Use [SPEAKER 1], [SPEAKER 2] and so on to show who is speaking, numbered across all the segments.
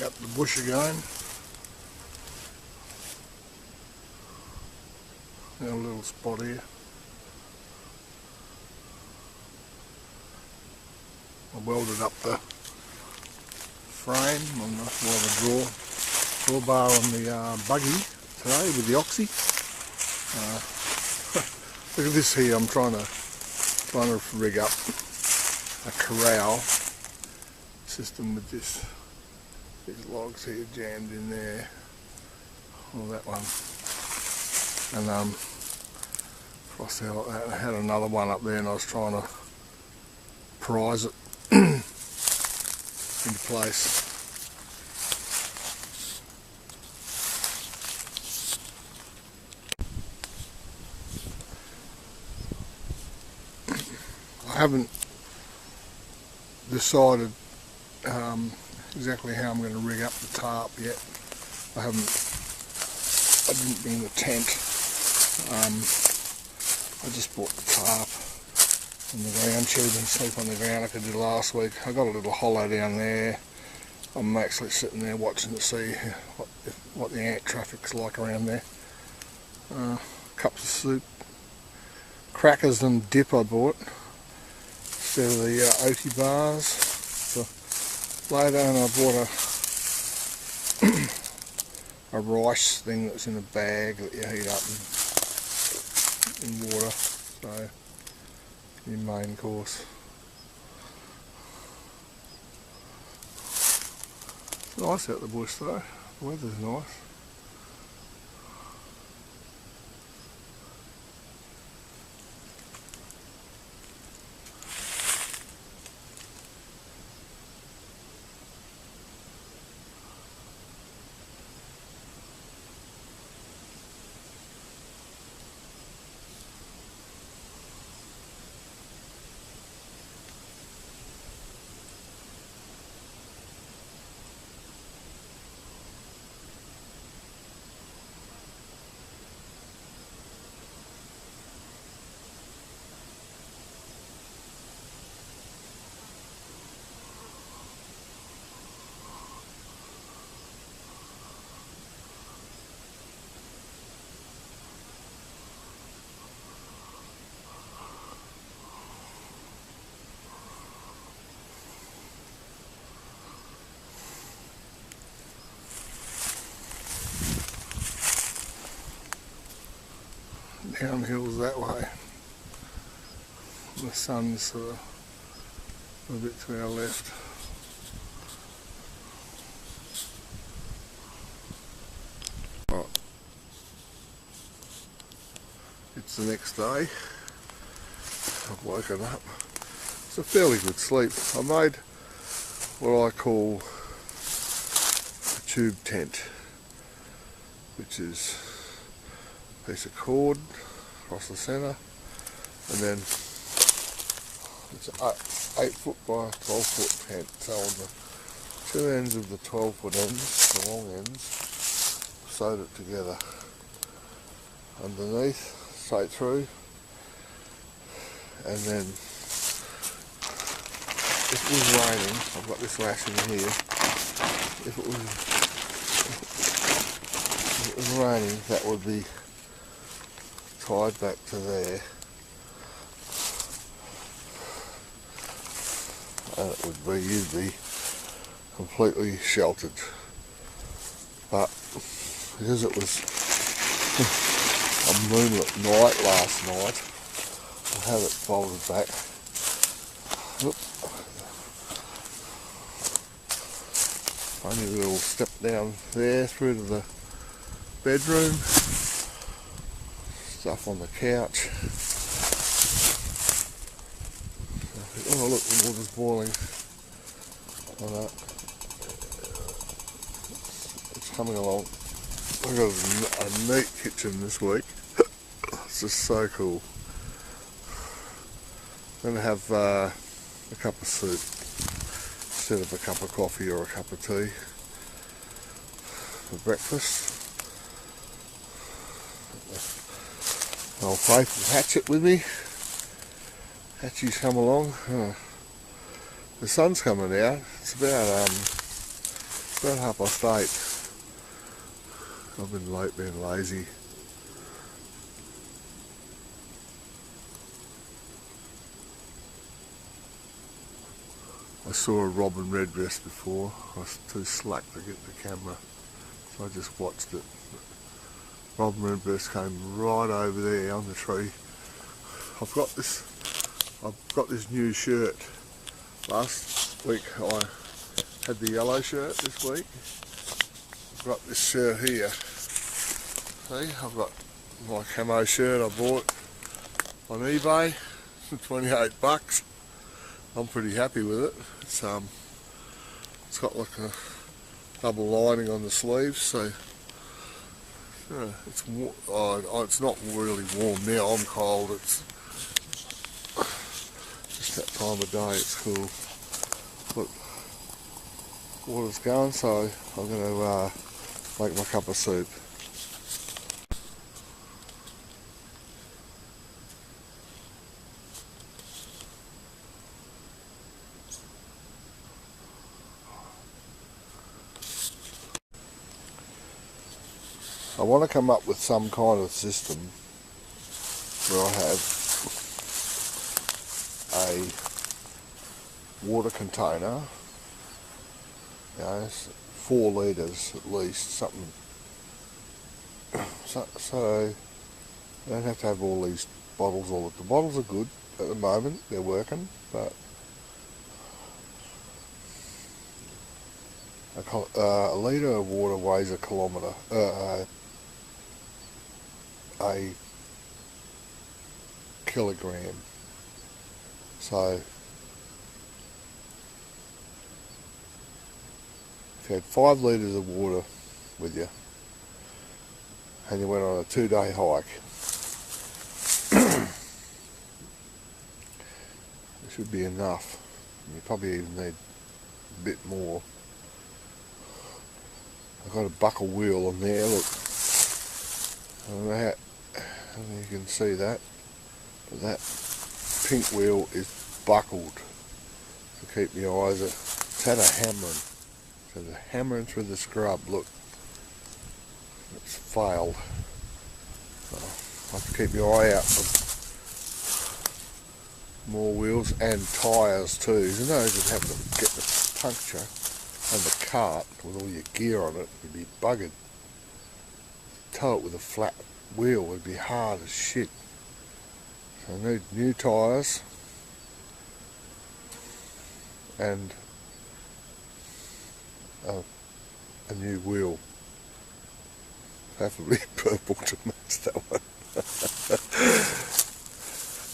[SPEAKER 1] Up the bush again. Got a little spot here. I welded up the frame on the drawbar on the buggy today with the oxy. Look at this here. I'm trying to rig up a corral system with these logs here jammed in there. Oh, that one. And cross there like that. I had another one up there and I was trying to prise it into place. I haven't decided exactly how I'm going to rig up the tarp yet. I didn't bring the tent. I just bought the tarp and the ground shed and sleep on the ground like I did last week. I got a little hollow down there. I'm actually sitting there watching to see what the ant traffic's like around there. Cups of soup, crackers and dip I bought instead of the oaty bars for later, and I bought a rice thing that's in a bag that you heat up in water, so your main course. It's nice out the bush though, the weather's nice. Downhills that way. The sun's a bit to our left. Right. It's the next day. I've woken up. It's a fairly good sleep. I made what I call a tube tent, which is a piece of cord across the centre, and then it's an 8 foot by 12 foot tent, so on the two ends of the 12 foot ends, the long ends, sewed it together underneath, straight through, and then if it was raining, I've got this lash in here, if it was raining, that would be tied back to there, and it would be, you'd be completely sheltered. But because it was a moonlit night last night, I had it folded back. Only a little step down there through to the bedroom. Stuff on the couch. Oh look, the water's boiling. It's coming along. I've got a neat kitchen this week. It's just so cool. I'm going to have a cup of soup instead of a cup of coffee or a cup of tea for breakfast. Old faithful Hatchet with me. Hatchie's come along. The sun's coming out. It's about about 8:30. I've been late being lazy. I saw a robin redbreast before. I was too slack to get the camera, so I just watched it. Robin redbreast came right over there on the tree. I've got this new shirt. Last week I had the yellow shirt. This week I've got this shirt here. See, I've got my camo shirt I bought on eBay for $28. I'm pretty happy with it. It's got like a double lining on the sleeves, so it's not really warm now. I'm cold. It's just that time of day. It's cool. Look, water's going, so I'm going to make my cup of soup. I want to come up with some kind of system where I have a water container, 4 litres at least, something, so I don't have to have all these bottles. The bottles are good at the moment, they're working, but a litre of water weighs a kilogram. So if you had 5 litres of water with you and you went on a 2-day hike, it should be enough. You probably even need a bit more. I've got a buckle wheel on there, look. I don't know how you can see that, but that pink wheel is buckled to keep my eyes. It's had a hammering. It's had a hammering through the scrub, look. It's failed. So I have to keep my eye out for more wheels and tyres too. You know, you'd have to get the puncture and the cart with all your gear on it, you'd be buggered. Tow it with a flat wheel would be hard as shit. So I need new tyres and a new wheel, preferably purple to match that one.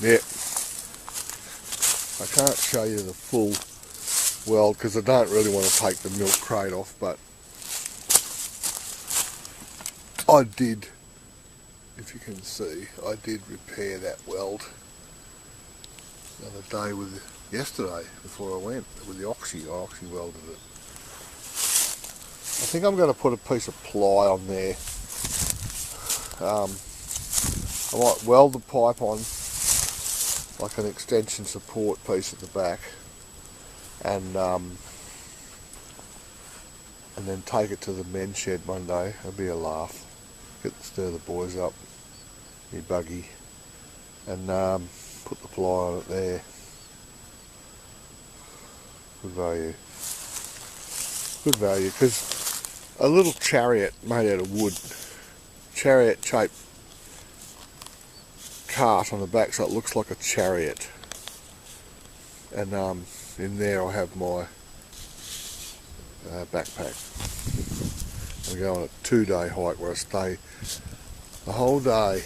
[SPEAKER 1] Yeah, I can't show you the full weld because I don't really want to take the milk crate off, but I did, if you can see, I did repair that weld the other day yesterday before I went with the oxy. I oxy welded it. I think I'm going to put a piece of ply on there. I might weld the pipe on like an extension support piece at the back, and then take it to the men's shed one day. It'll be a laugh. Stir the boys up, me buggy, and put the ply on it there. Good value. Good value, because a little chariot made out of wood, chariot shaped cart on the back, so it looks like a chariot. And in there I have my backpack. I go on a 2-day hike where I stay the whole day,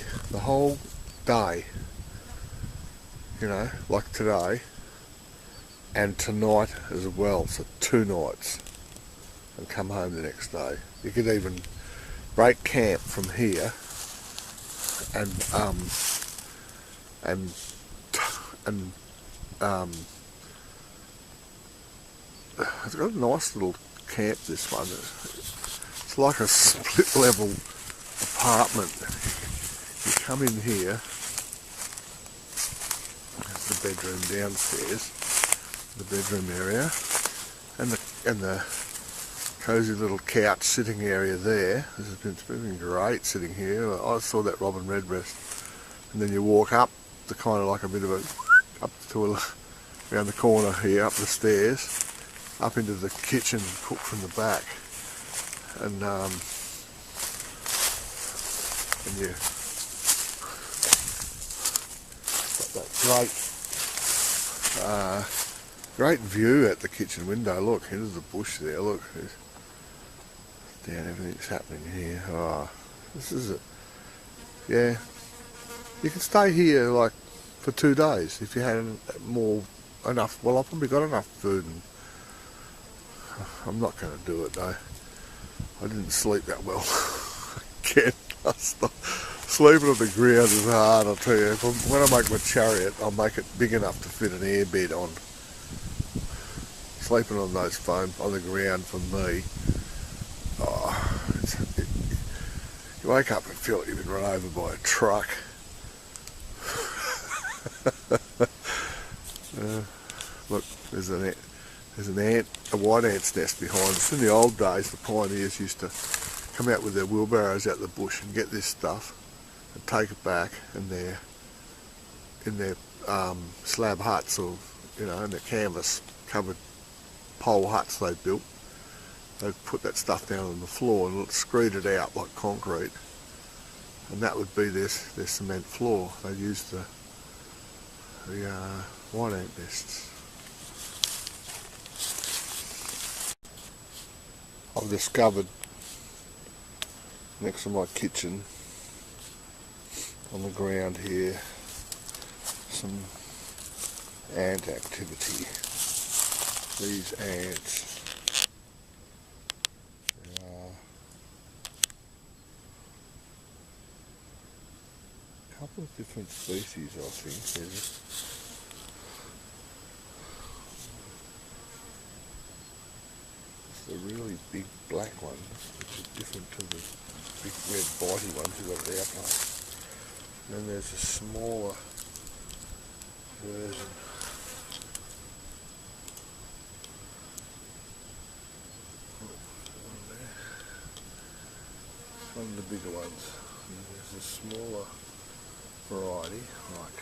[SPEAKER 1] you know, like today and tonight as well, so 2 nights, and come home the next day. You could even break camp from here and it's got a nice little camp, this one. It's like a split level apartment. You come in here, there's the bedroom downstairs, the bedroom area, and the cosy little couch sitting area there. It's been great sitting here. I saw that robin redbreast, and then you walk up the kind of like a bit of a around the corner here, up the stairs, up into the kitchen, cook from the back, and you got that great view at the kitchen window. Look, into the bush there. Look, down, everything's happening here. Oh, this is it. Yeah, you can stay here like for 2 days if you had enough. Well, I've probably got enough food, and I'm not going to do it though. I didn't sleep that well. Again, sleeping on the ground is hard, I'll tell you. When I make my chariot, I'll make it big enough to fit an airbed on. Sleeping on those foam on the ground for me, you wake up and feel like you've been run over by a truck. Look, there's a white ant's nest behind us. In the old days, the pioneers used to come out with their wheelbarrows out the bush and get this stuff and take it back in their slab huts, or in their canvas covered pole huts they built. They'd put that stuff down on the floor and screed it out like concrete, and that would be their cement floor. They'd use the white ant nests. I've discovered next to my kitchen, on the ground here, some ant activity. These ants are a couple of different species, I think. It's the really big black one, which is different to the big red bitey ones we've got at our place. And then there's a smaller version. One of the bigger ones. And there's a smaller variety, like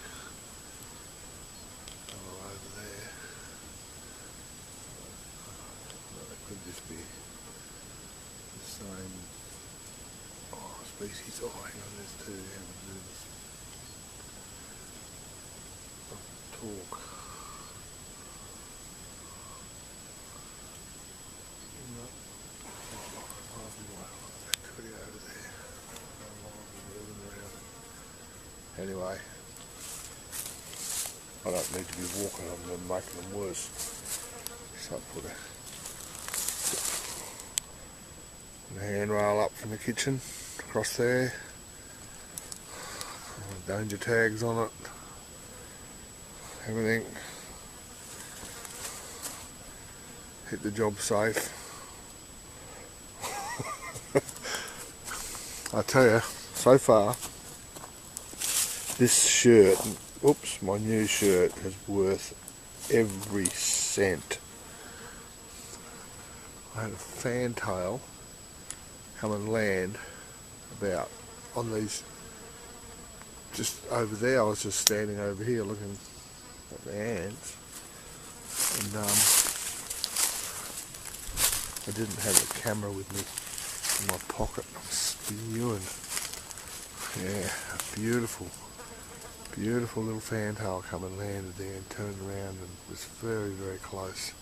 [SPEAKER 1] over there. It could just be the same species. Oh, hang on, there's two. How to do this? Talk. Anyway, I don't need to be walking on them and making them worse. So I put a handrail up from the kitchen, across there, danger tags on it, everything. Hit the job safe. I tell you, so far, this shirt, my new shirt, is worth every cent. I had a fantail come and land about on these, just over there. I was just standing over here looking at the ants, and I didn't have a camera with me in my pocket. I'm spewing. Yeah, a beautiful little fantail come and landed there and turned around and was very, very close.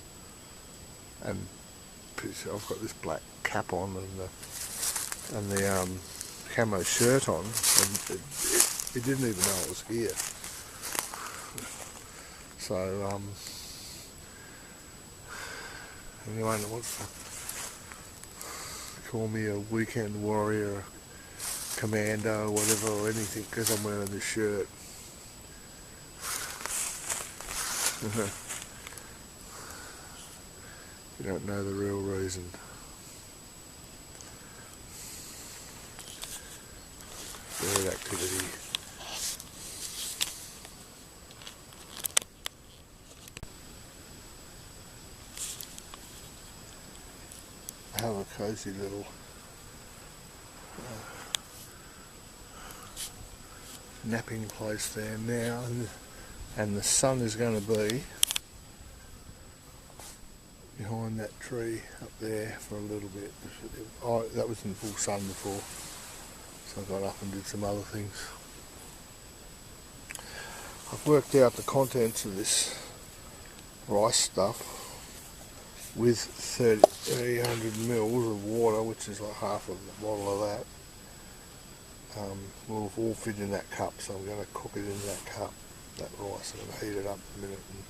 [SPEAKER 1] And I've got this black cap on and the camo shirt on, and it didn't even know it was here. So anyone that wants to call me a weekend warrior, commando, whatever, or anything, because I'm wearing this shirt. You don't know the real reason. Bird activity. have a cosy little napping place there now, and the sun is going to be behind that tree up there for a little bit. That was in full sun before, so I got up and did some other things. I've worked out the contents of this rice stuff with 300 mils of water, which is like half of the bottle of that. Will all fit in that cup, so I'm going to cook it in that cup, that rice. I'm going to heat it up in a minute. And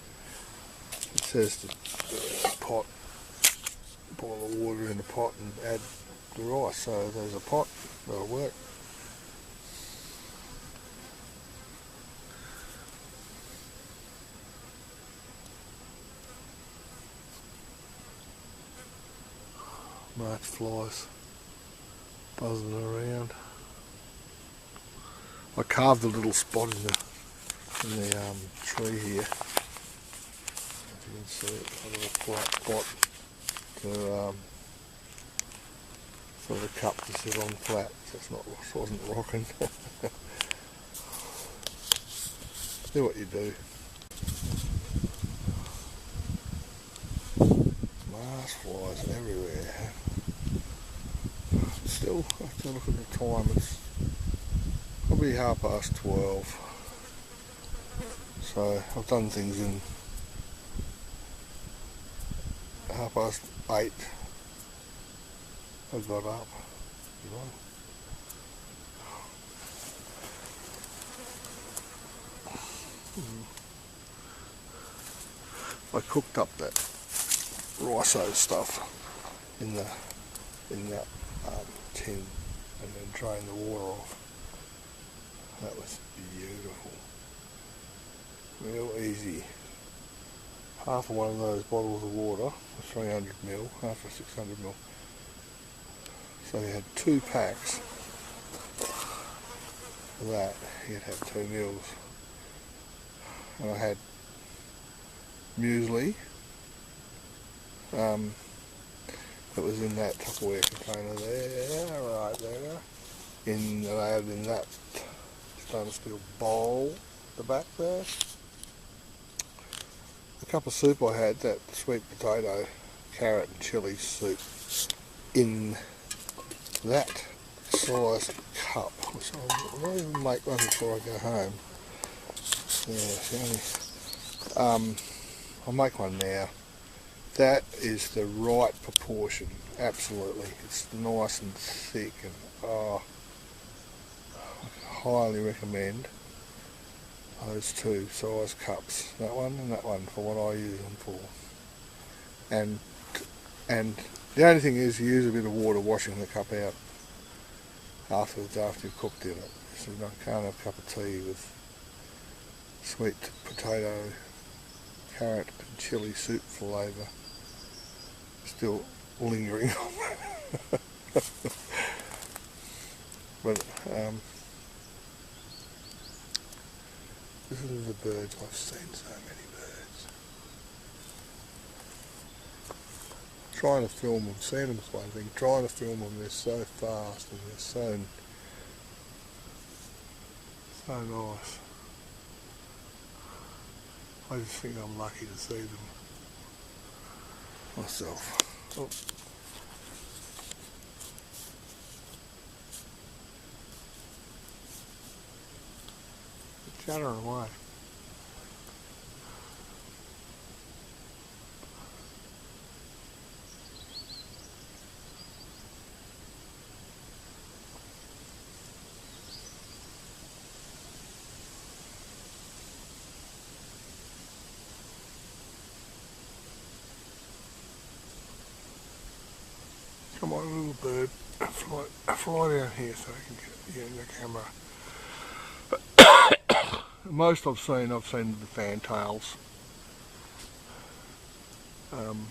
[SPEAKER 1] it says to pot, boil the water in the pot and add the rice, so there's a pot, that'll work. March flies buzzing around. I carved a little spot in the tree here. If you can see it, a little flat spot for the cup to sit on flat, so it wasn't rocking. Do what you do. Marsh flies everywhere. Still, I have to look at the time. It's probably 12:30. So I've done things in 8:30. I got up. I cooked up that riso stuff in that tin and then drained the water off. That was beautiful. Real easy. Half of one of those bottles of water, 300 ml, half of 600 ml. So you had 2 packs of that. You'd have 2 meals. And I had muesli that was in that Tupperware container there, right there. I had in that stainless steel bowl at the back there. The cup of soup I had, that sweet potato, carrot and chilli soup, in that size cup, which I might even make one before I go home. Yeah, I'll make one now. That is the right proportion, absolutely. It's nice and thick, and I highly recommend those 2 size cups, that one and that one, for what I use them for. And the only thing is, you use a bit of water washing the cup out afterwards, after you've cooked in it. So you can't have a cup of tea with sweet potato, carrot and chilli soup flavour still lingering on. But listen to the birds. I've seen so many birds. Trying to film them, seeing them is one thing. Trying to film them, they're so fast and they're so nice. I just think I'm lucky to see them myself. Oh. Chattering away. Come on, little bird, fly down here so I can get in the camera. Most I've seen the fantails, and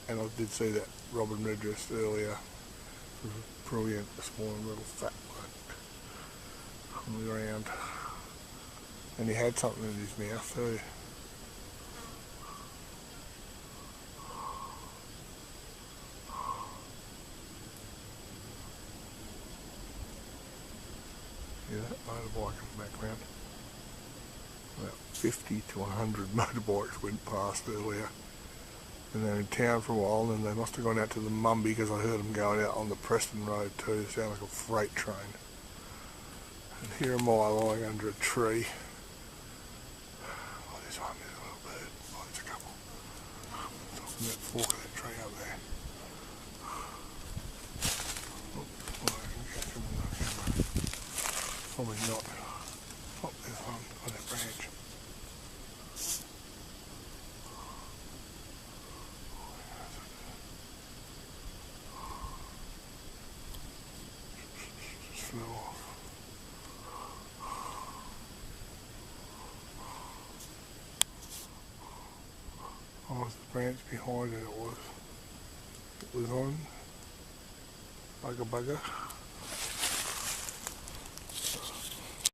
[SPEAKER 1] I did see that robin redress earlier. It was brilliant this morning, little fat one on the ground, and he had something in his mouth too. motorbike in the background. About 50 to 100 motorbikes went past earlier. And they're in town for a while, and they must have gone out to the Mumby because I heard them going out on the Preston Road too. It sounded like a freight train. And here am I lying under a tree. Oh, this one is a little bird. Oh, there's a couple. It's off in that fork of that tree up there. Oh, I can catch them on the camera. Probably not. Oh, there's one on that branch. Fell off. Oh, it's the branch behind it was. It was on. Bugger bugger.